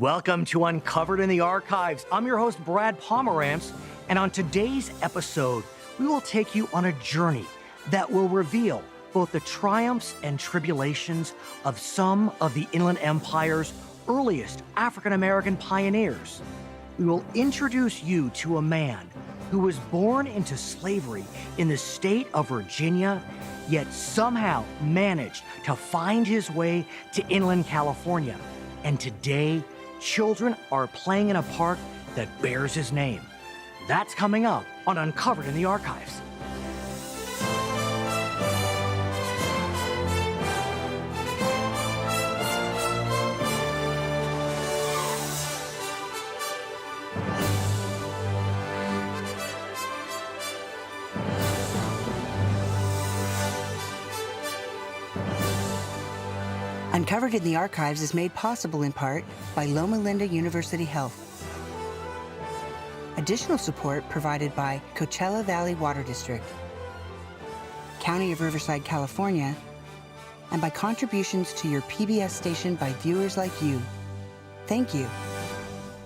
Welcome to Uncovered in the Archives. I'm your host, Brad Pomerantz, and on today's episode, we will take you on a journey that will reveal both the triumphs and tribulations of some of the Inland Empire's earliest African-American pioneers. We will introduce you to a man who was born into slavery in the state of Virginia, yet somehow managed to find his way to inland California. And today, children are playing in a park that bears his name. That's coming up on Uncovered in the Archives. Uncovered in the Archives is made possible in part by Loma Linda University Health. Additional support provided by Coachella Valley Water District, County of Riverside, California, and by contributions to your PBS station by viewers like you. Thank you.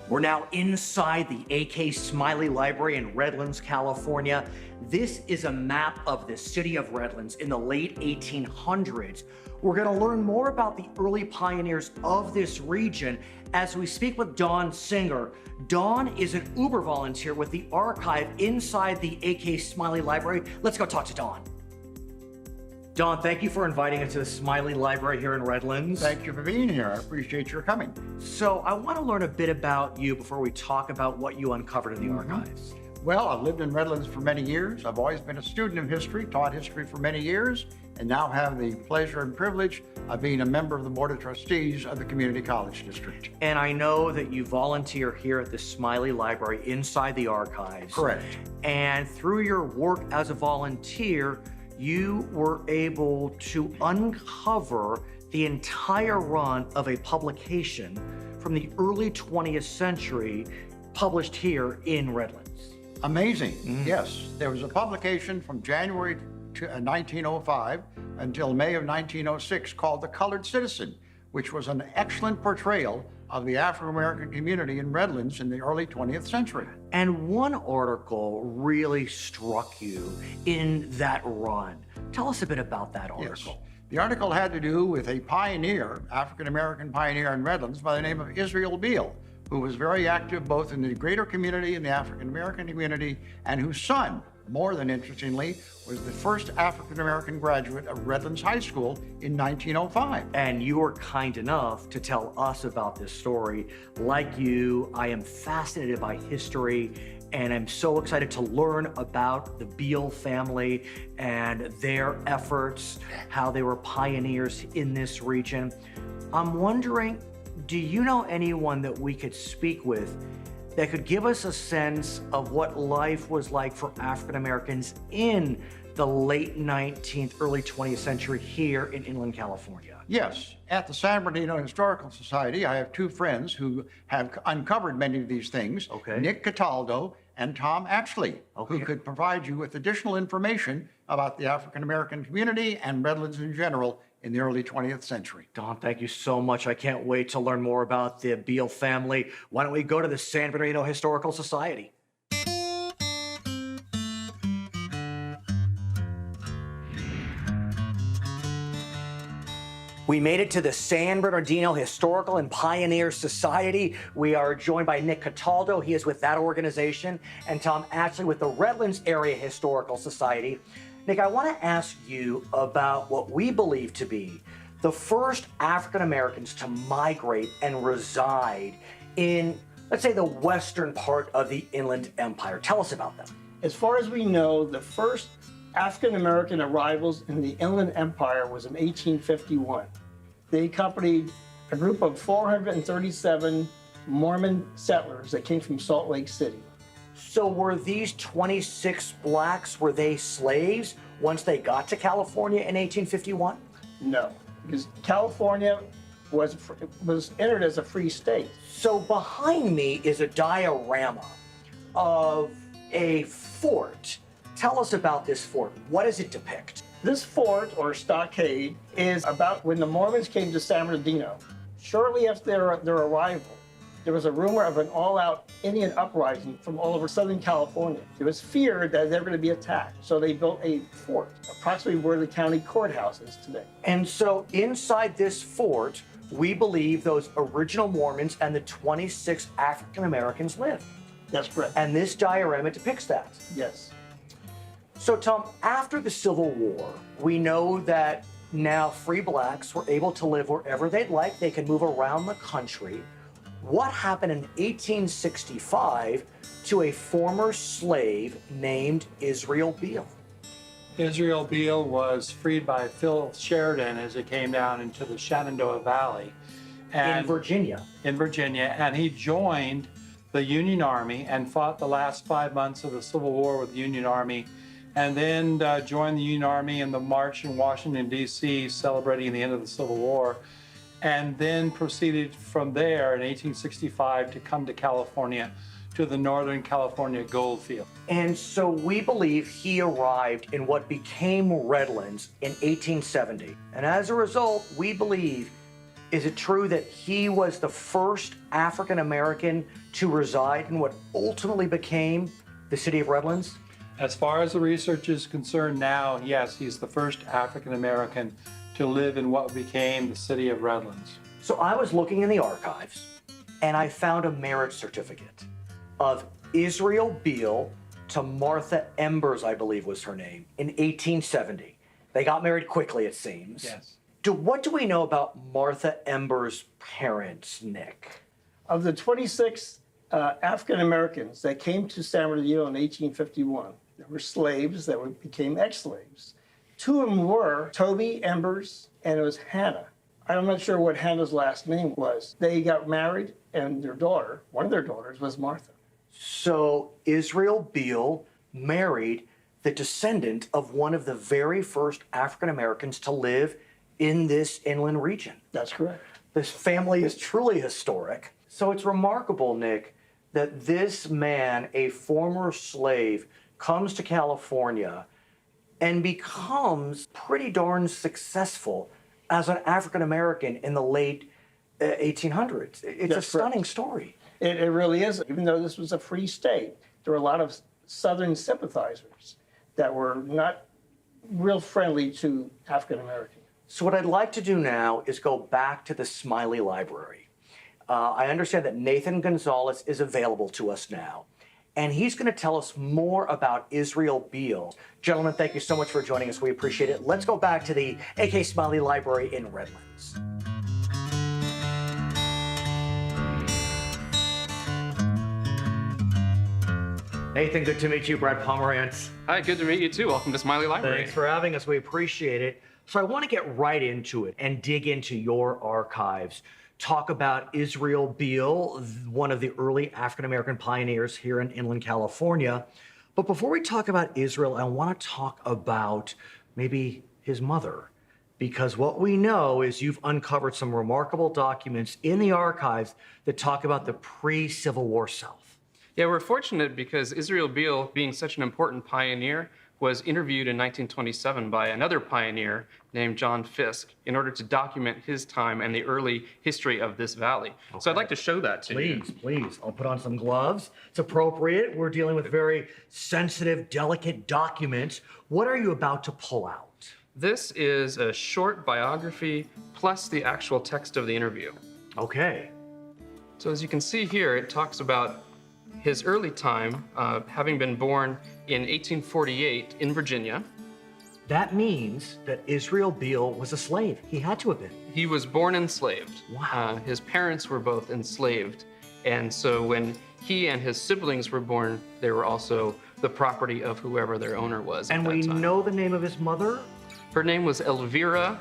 We're now inside the A.K. Smiley Library in Redlands, California. This is a map of the city of Redlands in the late 1800s. We're going to learn more about the early pioneers of this region as we speak with Dawn Singer. Dawn is an Uber volunteer with the archive inside the A.K. Smiley Library. Let's go talk to Dawn. Dawn, thank you for inviting us to the Smiley Library here in Redlands. Thank you for being here. I appreciate your coming. So I want to learn a bit about you before we talk about what you uncovered in the archives. Well, I've lived in Redlands for many years. I've always been a student of history, taught history for many years, and now have the pleasure and privilege of being a member of the Board of Trustees of the Community College District. And I know that you volunteer here at the Smiley Library inside the archives. Correct. And through your work as a volunteer, you were able to uncover the entire run of a publication from the early 20th century published here in Redlands. Amazing. Yes, there was a publication from January 1905 until May of 1906 called The Colored Citizen, which was an excellent portrayal of the African-American community in Redlands in the early 20th century. And one article really struck you in that run. Tell us a bit about that article. Yes. The article had to do with a pioneer, African-American pioneer in Redlands by the name of Israel Beale, who was very active both in the greater community and the African-American community, and whose son, more than interestingly, was the first African-American graduate of Redlands High School in 1905. And you were kind enough to tell us about this story. Like you, I am fascinated by history, and I'm so excited to learn about the Beale family and their efforts, how they were pioneers in this region. I'm wondering, do you know anyone that we could speak with that could give us a sense of what life was like for African Americans in the late 19th, early 20th century here in inland California? Yes, at the San Bernardino Historical Society, I have two friends who have uncovered many of these things, Nick Cataldo and Tom Ashley, who could provide you with additional information about the African American community and Redlands in general in the early 20th century. Don, thank you so much. I can't wait to learn more about the Beale family. Why don't we go to the San Bernardino Historical Society? We made it to the San Bernardino Historical and Pioneer Society. We are joined by Nick Cataldo. He is with that organization, and Tom Ashley with the Redlands Area Historical Society. Nick, I want to ask you about what we believe to be the first African Americans to migrate and reside in, let's say, the western part of the Inland Empire. Tell us about them. As far as we know, the first African American arrivals in the Inland Empire was in 1851. They accompanied a group of 437 Mormon settlers that came from Salt Lake City. So were these 26 blacks, were they slaves once they got to California in 1851? No, because California was entered as a free state. So behind me is a diorama of a fort. Tell us about this fort. What does it depict? This fort, or stockade, is about when the Mormons came to San Bernardino. Shortly after their arrival, there was a rumor of an all-out Indian uprising from all over Southern California. There was fear that they were going to be attacked. So they built a fort, approximately where the county courthouse is today. And so inside this fort, we believe those original Mormons and the 26 African Americans lived. That's correct. And this diorama depicts that. Yes. So, Tom, after the Civil War, we know that now free blacks were able to live wherever they'd like. They could move around the country. What happened in 1865 to a former slave named Israel Beale? Israel Beale was freed by Phil Sheridan as he came down into the Shenandoah Valley. In Virginia. In Virginia, and he joined the Union Army and fought the last 5 months of the Civil War with the Union Army, and then joined the Union Army in the march in Washington, D.C., celebrating the end of the Civil War, and then proceeded from there in 1865 to come to California, to the Northern California gold field. And so we believe he arrived in what became Redlands in 1870. And as a result, we believe, is it true that he was the first African American to reside in what ultimately became the city of Redlands? As far as the research is concerned now, yes, he's the first African American to live in what became the city of Redlands. So I was looking in the archives and I found a marriage certificate of Israel Beale to Martha Embers, I believe was her name, in 1870. They got married quickly, it seems. Yes. What do we know about Martha Embers' parents, Nick? Of the 26 African Americans that came to San Bernardino in 1851, there were slaves that became ex-slaves. Two of them were Toby Embers and it was Hannah. I'm not sure what Hannah's last name was. They got married and their daughter, one of their daughters, was Martha. So Israel Beale married the descendant of one of the very first African Americans to live in this inland region. That's correct. This family is truly historic. So it's remarkable, Nick, that this man, a former slave, comes to California and becomes pretty darn successful as an African American in the late 1800s. It's That's a stunning correct. story. It really is. Even though this was a free state, there were a lot of Southern sympathizers that were not real friendly to African Americans. So what I'd like to do now is go back to the Smiley Library. I understand that Nathan Gonzalez is available to us now, and he's going to tell us more about Israel Beale. Gentlemen, thank you so much for joining us. We appreciate it. Let's go back to the AK Smiley Library in Redlands. Nathan, good to meet you. Brad Pomerantz. Hi, good to meet you too. Welcome to Smiley Library. Thanks for having us. We appreciate it. So I want to get right into it and dig into your archives. Talk about Israel Beale, one of the early African-American pioneers here in inland California. But before we talk about Israel, I want to talk about maybe his mother. Because what we know is you've uncovered some remarkable documents in the archives that talk about the pre-Civil War South. Yeah, we're fortunate because Israel Beale, being such an important pioneer, was interviewed in 1927 by another pioneer named John Fisk in order to document his time and the early history of this valley. Okay. So I'd like to show that to you. Please. I'll put on some gloves. It's appropriate. We're dealing with very sensitive, delicate documents. What are you about to pull out? This is a short biography plus the actual text of the interview. Okay. So as you can see here, it talks about his early time, having been born in 1848 in Virginia. That means that Israel Beale was a slave. He had to have been. He was born enslaved. Wow. His parents were both enslaved. And so when he and his siblings were born, they were also the property of whoever their owner was at And that we time. know the name of his mother? Her name was Elvira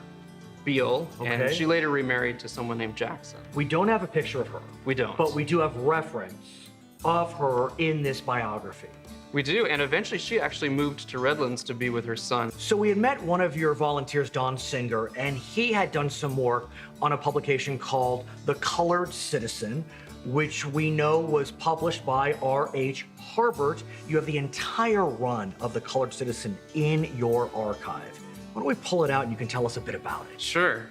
Beale, and Okay. she later remarried to someone named Jackson. We don't have a picture of her. We don't. But we do have reference of her in this biography. We do, and eventually she actually moved to Redlands to be with her son. So we had met one of your volunteers, Don Singer, and he had done some work on a publication called The Colored Citizen, which we know was published by R.H. Harbert. You have the entire run of The Colored Citizen in your archive. Why don't we pull it out and you can tell us a bit about it? Sure.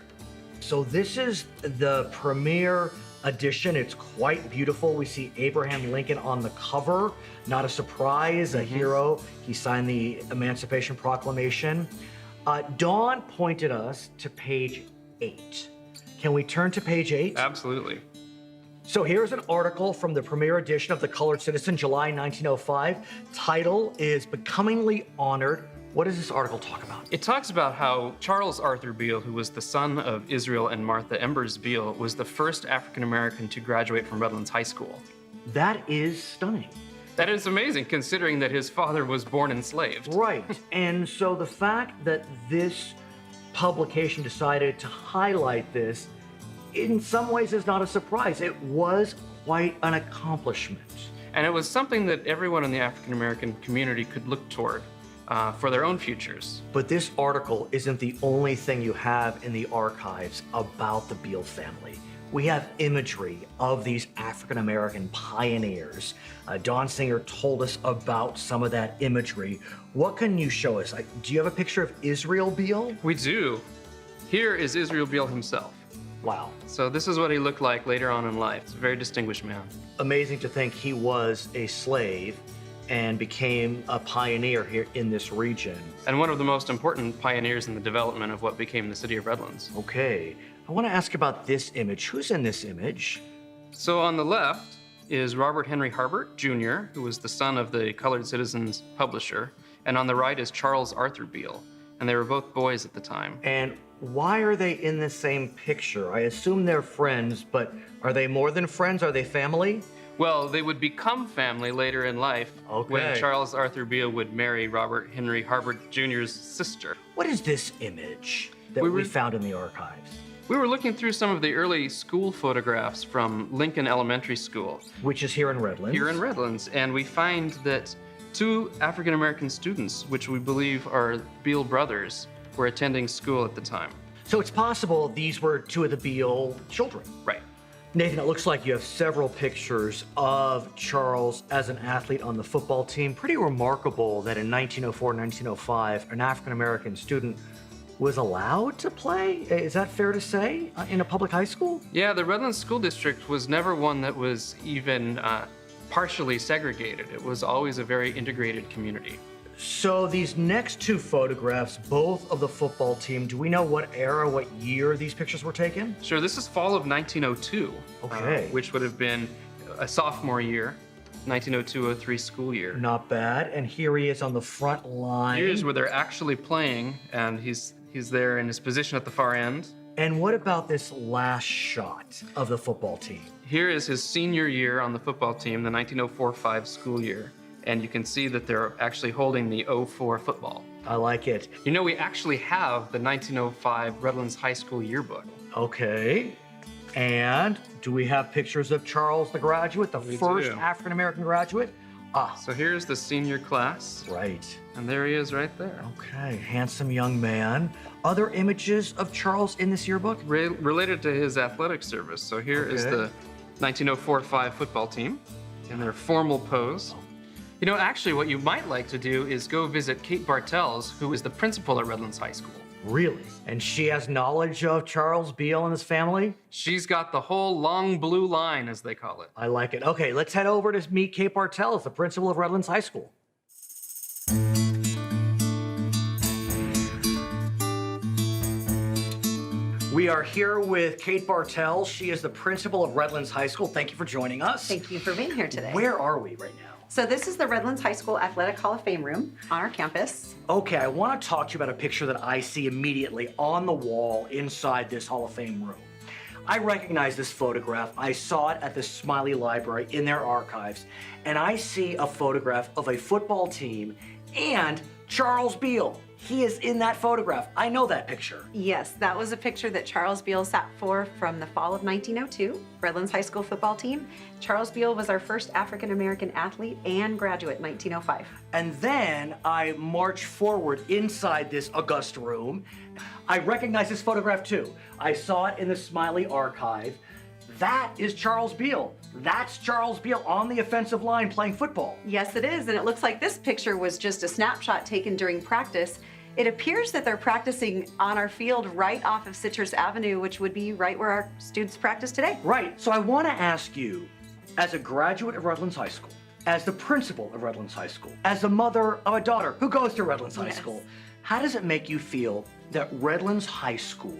So this is the premier edition. It's quite beautiful. We see Abraham Lincoln on the cover. Not a surprise, a hero. He signed the Emancipation Proclamation. Dawn pointed us to page 8. Can we turn to page 8? Absolutely. So here's an article from the premiere edition of the Colored Citizen, July 1905. Title is Becomingly Honored. What does this article talk about? It talks about how Charles Arthur Beale, who was the son of Israel and Martha Embers Beale, was the first African American to graduate from Redlands High School. That is stunning. That is amazing, considering that his father was born enslaved. Right. And so the fact that this publication decided to highlight this, in some ways, is not a surprise. It was quite an accomplishment. And it was something that everyone in the African American community could look toward for their own futures. But this article isn't the only thing you have in the archives about the Beale family. We have imagery of these African American pioneers. Dawn Singer told us about some of that imagery. What can you show us? Do you have a picture of Israel Beale? We do. Here is Israel Beale himself. Wow. So this is what he looked like later on in life. He's a very distinguished man. Amazing to think he was a slave and became a pioneer here in this region. And one of the most important pioneers in the development of what became the city of Redlands. Okay, I want to ask about this image. Who's in this image? So on the left is Robert Henry Harbert, Jr., who was the son of the Colored Citizen's publisher. And on the right is Charles Arthur Beale. And they were both boys at the time. And why are they in the same picture? I assume they're friends, but are they more than friends? Are they family? Well, they would become family later in life when Okay. Charles Arthur Beale would marry Robert Henry Harbert Jr.'s sister. What is this image that we found in the archives? We were looking through some of the early school photographs from Lincoln Elementary School Which is here in Redlands. here in Redlands, and we find that 2 African American students, which we believe are Beale brothers, were attending school at the time. So it's possible these were 2 of the Beale children. Right. Nathan, it looks like you have several pictures of Charles as an athlete on the football team. Pretty remarkable that in 1904, 1905, an African-American student was allowed to play? Is that fair to say, in a public high school? Yeah, the Redlands School District was never one that was even partially segregated. It was always a very integrated community. So these next 2 photographs, both of the football team, do we know what era, what year these pictures were taken? Sure, this is fall of 1902, Okay. which would have been a sophomore year, 1902-03 school year. Not bad. And here he is on the front line. Here's where they're actually playing, and he's there in his position at the far end. And what about this last shot of the football team? Here is his senior year on the football team, the 1904-05 school year. And you can see that they're actually holding the 04 football. I like it. You know, we actually have the 1905 Redlands High School yearbook. Okay. And do we have pictures of Charles the graduate, the We first do. African-American graduate? Ah, So here's the senior class, right. and there he is right there. Okay, handsome young man. Other images of Charles in this yearbook? Related to his athletic service. So here is Okay. the 1904-05 football team in their formal pose. You know, actually, what you might like to do is go visit Kate Bartels, who is the principal at Redlands High School. Really? And she has knowledge of Charles Beale and his family? She's got the whole long blue line, as they call it. I like it. Okay, let's head over to meet Kate Bartels, the principal of Redlands High School. We are here with Kate Bartel. She is the principal of Redlands High School. Thank you for joining us. Thank you for being here today. Where are we right now? So this is the Redlands High School Athletic Hall of Fame room on our campus. Okay, I want to talk to you about a picture that I see immediately on the wall inside this Hall of Fame room. I recognize this photograph. I saw it at the Smiley Library in their archives, and I see a photograph of a football team and Charles Beale. He is in that photograph. I know that picture. Yes, that was a picture that Charles Beale sat for from the fall of 1902, Redlands High School football team. Charles Beale was our first African-American athlete and graduate in 1905. And then I march forward inside this august room. I recognize this photograph too. I saw it in the Smiley archive. That is Charles Beale. That's Charles Beale on the offensive line playing football. Yes, it is, and it looks like this picture was just a snapshot taken during practice. It appears that they're practicing on our field right off of Citrus Avenue, which would be right where our students practice today. Right. So I want to ask you, as a graduate of Redlands High School, as the principal of Redlands High School, as the mother of a daughter who goes to Redlands High School, how does it make you feel that Redlands High School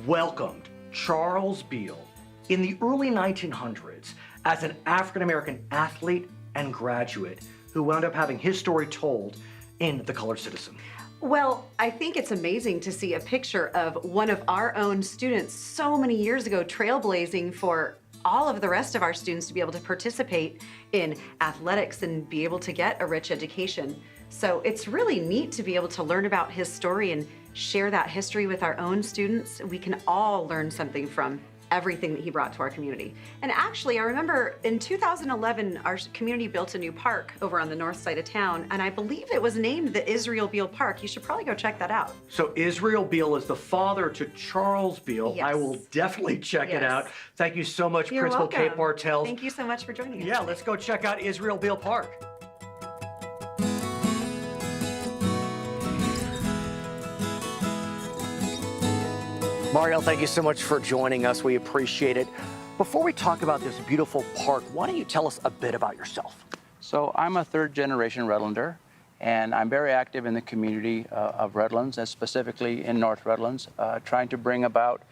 welcomed Charles Beale in the early 1900s as an African-American athlete and graduate who wound up having his story told in The Colored Citizen? Well, I think it's amazing to see a picture of one of our own students so many years ago trailblazing for all of the rest of our students to be able to participate in athletics and be able to get a rich education. So it's really neat to be able to learn about his story and share that history with our own students. We can all learn something from everything that he brought to our community. And actually, I remember in 2011, our community built a new park over on the north side of town, and I believe it was named the Israel Beale Park. You should probably go check that out. So Israel Beale is the father to Charles Beale. Yes. I will definitely check it out. Thank you so much, You're Principal welcome. Kate Bartel. Thank you so much for joining us. Yeah, let's go check out Israel Beale Park. Mario, thank you so much for joining us. We appreciate it. Before we talk about this beautiful park, why don't you tell us a bit about yourself? So I'm a third-generation Redlander, and I'm very active in the community of Redlands, and specifically in North Redlands, trying to bring about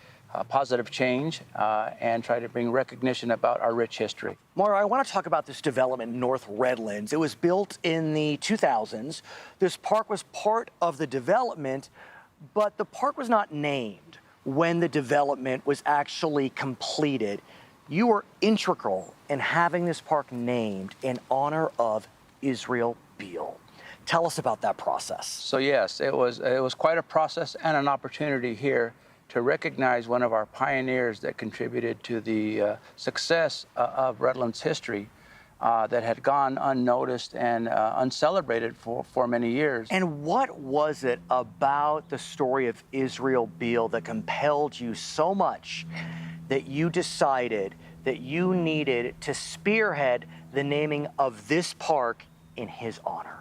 positive change and try to bring recognition about our rich history. Mario, I want to talk about this development in North Redlands. It was built in the 2000s. This park was part of the development, but the park was not named when the development was actually completed. You were integral in having this park named in honor of Israel Beale. Tell us about that process. So yes, it was quite a process and an opportunity here to recognize one of our pioneers that contributed to the success of Redlands history that had gone unnoticed and uncelebrated for many years. And what was it about the story of Israel Beale that compelled you so much that you decided that you needed to spearhead the naming of this park in his honor?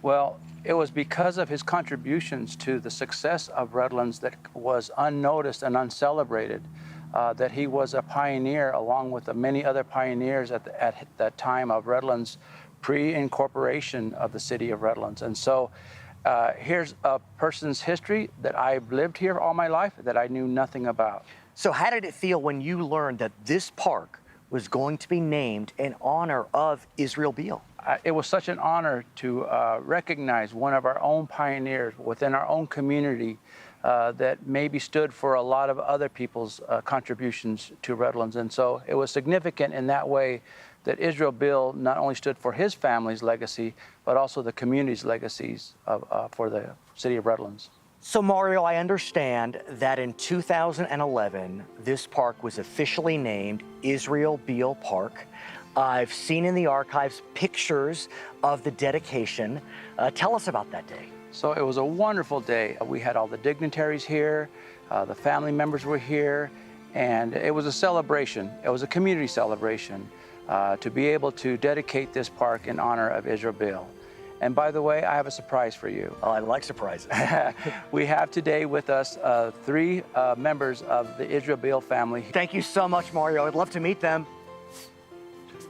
Well, it was because of his contributions to the success of Redlands that was unnoticed and uncelebrated. That he was a pioneer along with the many other pioneers at that time of Redlands pre-incorporation of the city of Redlands. And so here's a person's history that I've lived here all my life that I knew nothing about. So how did it feel when you learned that this park was going to be named in honor of Israel Beale? It was such an honor to recognize one of our own pioneers within our own community that maybe stood for a lot of other people's contributions to Redlands. And so it was significant in that way that Israel Beale not only stood for his family's legacy, but also the community's legacies for the city of Redlands. So Mario, I understand that in 2011, this park was officially named Israel Beale Park. I've seen in the archives pictures of the dedication. Tell us about that day. So it was a wonderful day. We had all the dignitaries here, the family members were here, and it was a celebration. It was a community celebration to be able to dedicate this park in honor of Israel Beale. And by the way, I have a surprise for you. Oh, I like surprises. We have today with us 3 members of the Israel Beale family. Thank you so much, Mario. I'd love to meet them.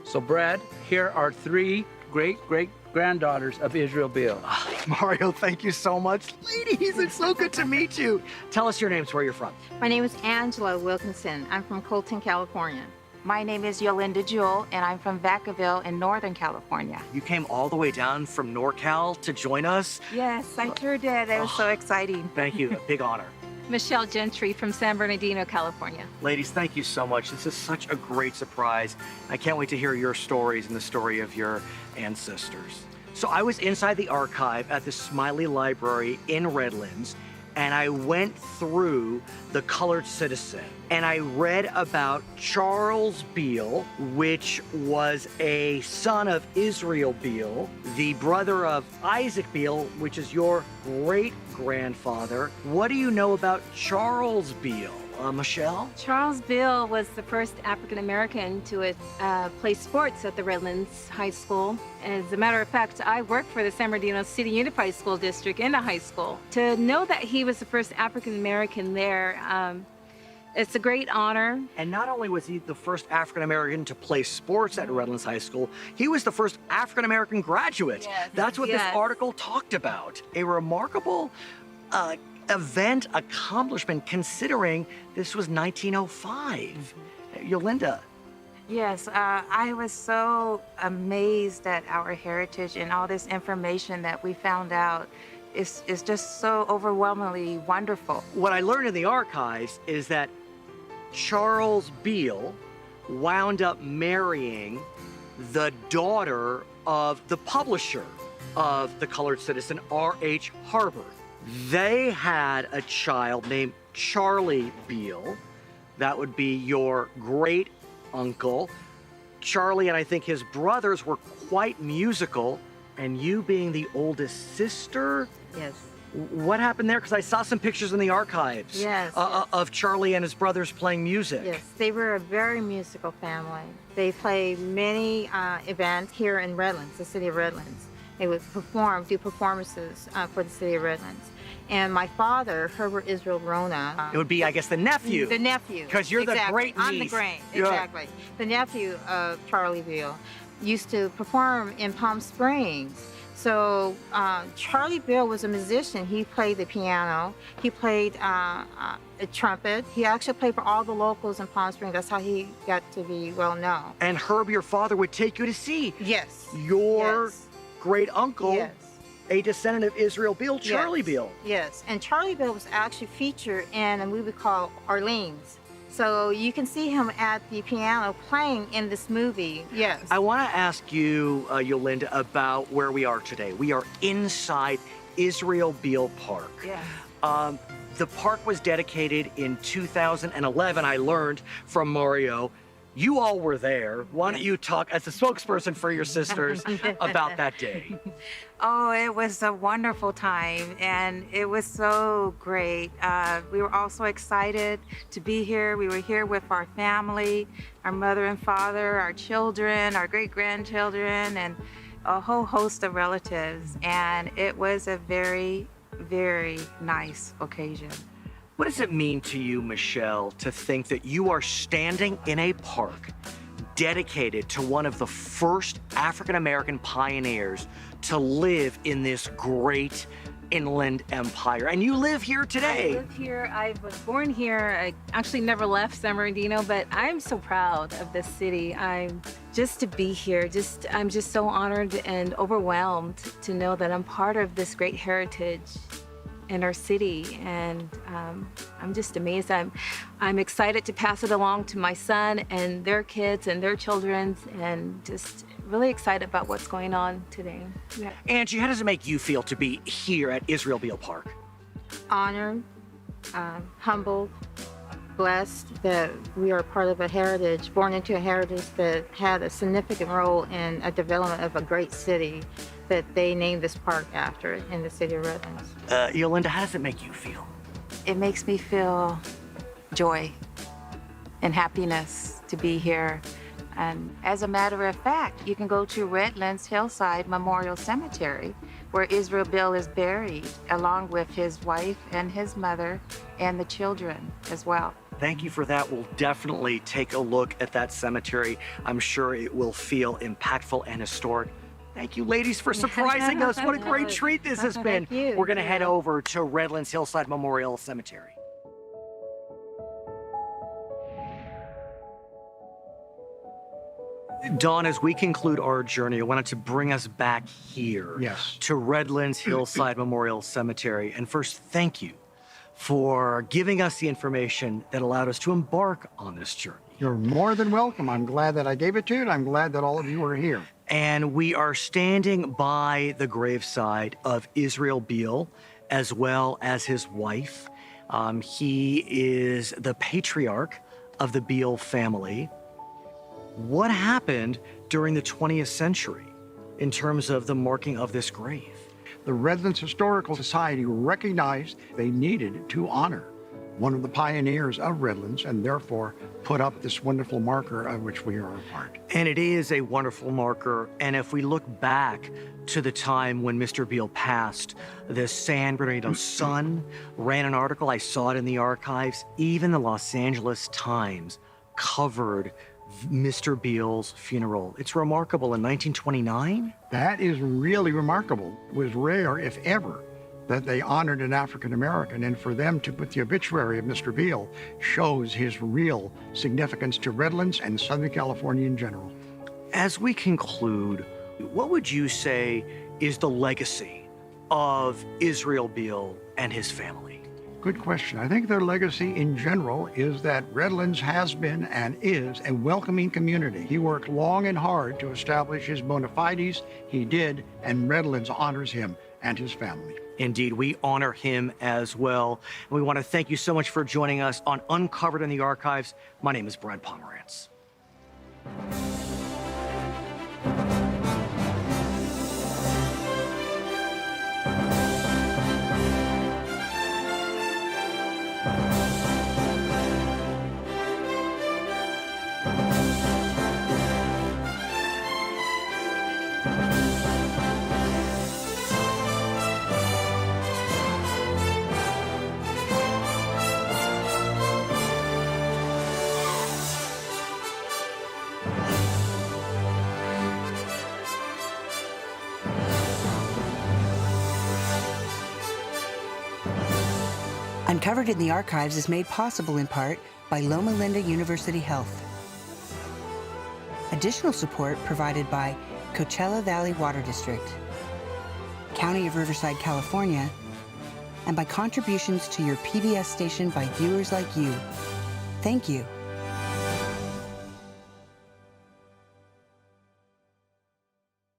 So Brad, here are 3 great-great-granddaughters of Israel Beale. Mario, thank you so much. Ladies, it's so good to meet you. Tell us your names, where you're from. My name is Angela Wilkinson. I'm from Colton, California. My name is Yolinda Jewell, and I'm from Vacaville in Northern California. You came all the way down from NorCal to join us. Yes, I sure did. It was so exciting. Thank you. A big honor. Michelle Gentry from San Bernardino, California. Ladies, thank you so much. This is such a great surprise. I can't wait to hear your stories and the story of your ancestors. So I was inside the archive at the Smiley Library in Redlands, and I went through The Colored Citizen, and I read about Charles Beale, which was a son of Israel Beale, the brother of Isaac Beale, which is your great-grandfather. What do you know about Charles Beale? Michelle? Charles Beale was the first African American to play sports at the Redlands High School. As a matter of fact, I worked for the San Bernardino City Unified School District in the high school. To know that he was the first African American there, it's a great honor. And not only was he the first African American to play sports at Redlands High School, he was the first African American graduate. Yes. That's what this Yes. article talked about. A remarkable event accomplishment considering this was 1905. Yolinda. Yes, I was so amazed at our heritage and all this information that we found out. It's just so overwhelmingly wonderful. What I learned in the archives is that Charles Beale wound up marrying the daughter of the publisher of The Colored Citizen, R.H. Harbor. They had a child named Charlie Beale. That would be your great uncle. Charlie and I think his brothers were quite musical, and you being the oldest sister, Yes. what happened there? Because I saw some pictures in the archives Yes, of Charlie and his brothers playing music. Yes, they were a very musical family. They played many events here in Redlands, the city of Redlands. They would do performances for the city of Redlands. And my father, Herbert Israel Rona. It would be, I guess, the nephew. The nephew. 'Cause you're the exactly. great I'm the niece. great, Yeah. exactly. The nephew of Charlie Beale used to perform in Palm Springs. So Charlie Beale was a musician. He played the piano. He played a trumpet. He actually played for all the locals in Palm Springs. That's how he got to be well known. And Herb, your father, would take you to see Yes. your Yes. great uncle, Yes. a descendant of Israel Beale, Charlie Yes. Beale. Yes, and Charlie Beale was actually featured in a movie called Orleans. So you can see him at the piano playing in this movie. Yes. I want to ask you, Yolinda, about where we are today. We are inside Israel Beale Park. Yeah. The park was dedicated in 2011, I learned from Mario. You all were there. Why don't you talk as a spokesperson for your sisters about that day? Oh, it was a wonderful time, and it was so great. We were also excited to be here. We were here with our family, our mother and father, our children, our great-grandchildren, and a whole host of relatives. And it was a very, very nice occasion. What does it mean to you, Michelle, to think that you are standing in a park dedicated to one of the first African-American pioneers to live in this great inland empire? And you live here today. I live here. I was born here. I actually never left San Bernardino, but I'm so proud of this city. I'm just to be here. I'm just so honored and overwhelmed to know that I'm part of this great heritage in our city, and I'm just amazed. I'm excited to pass it along to my son and their kids and their children, and just really excited about what's going on today. Yeah. Angie, how does it make you feel to be here at Israel Beale Park? Honored, humbled, blessed that we are part of a heritage, born into a heritage that had a significant role in a development of a great city that they named this park after in the city of Redlands. Yolinda, how does it make you feel? It makes me feel joy and happiness to be here. And as a matter of fact, you can go to Redlands Hillside Memorial Cemetery, where Israel Beale is buried, along with his wife and his mother and the children as well. Thank you for that. We'll definitely take a look at that cemetery. I'm sure it will feel impactful and historic. Thank you, ladies, for surprising us. What a great treat this has been. Thank you. We're going to head over to Redlands Hillside Memorial Cemetery. Dawn, as we conclude our journey, I wanted to bring us back here to Redlands Hillside Memorial Cemetery. And first, thank you for giving us the information that allowed us to embark on this journey. You're more than welcome. I'm glad that I gave it to you, and I'm glad that all of you are here. And we are standing by the graveside of Israel Beale, as well as his wife. He is the patriarch of the Beale family. What happened during the 20th century in terms of the marking of this grave? The Redlands Historical Society recognized they needed to honor one of the pioneers of Redlands, and therefore put up this wonderful marker of which we are a part. And it is a wonderful marker. And if we look back to the time when Mr. Beale passed, the San Bernardino Sun ran an article, I saw it in the archives, even the Los Angeles Times covered Mr. Beale's funeral. It's remarkable. In 1929? That is really remarkable. It was rare, if ever, that they honored an African American, and for them to put the obituary of Mr. Beale shows his real significance to Redlands and Southern California in general. As we conclude, what would you say is the legacy of Israel Beale and his family? Good question. I think their legacy in general is that Redlands has been and is a welcoming community. He worked long and hard to establish his bona fides. He did, and Redlands honors him and his family. Indeed, we honor him as well. And we want to thank you so much for joining us on Uncovered in the Archives. My name is Brad Pomerantz. Uncovered in the Archives is made possible in part by Loma Linda University Health. Additional support provided by Coachella Valley Water District, County of Riverside, California, and by contributions to your PBS station by viewers like you. Thank you.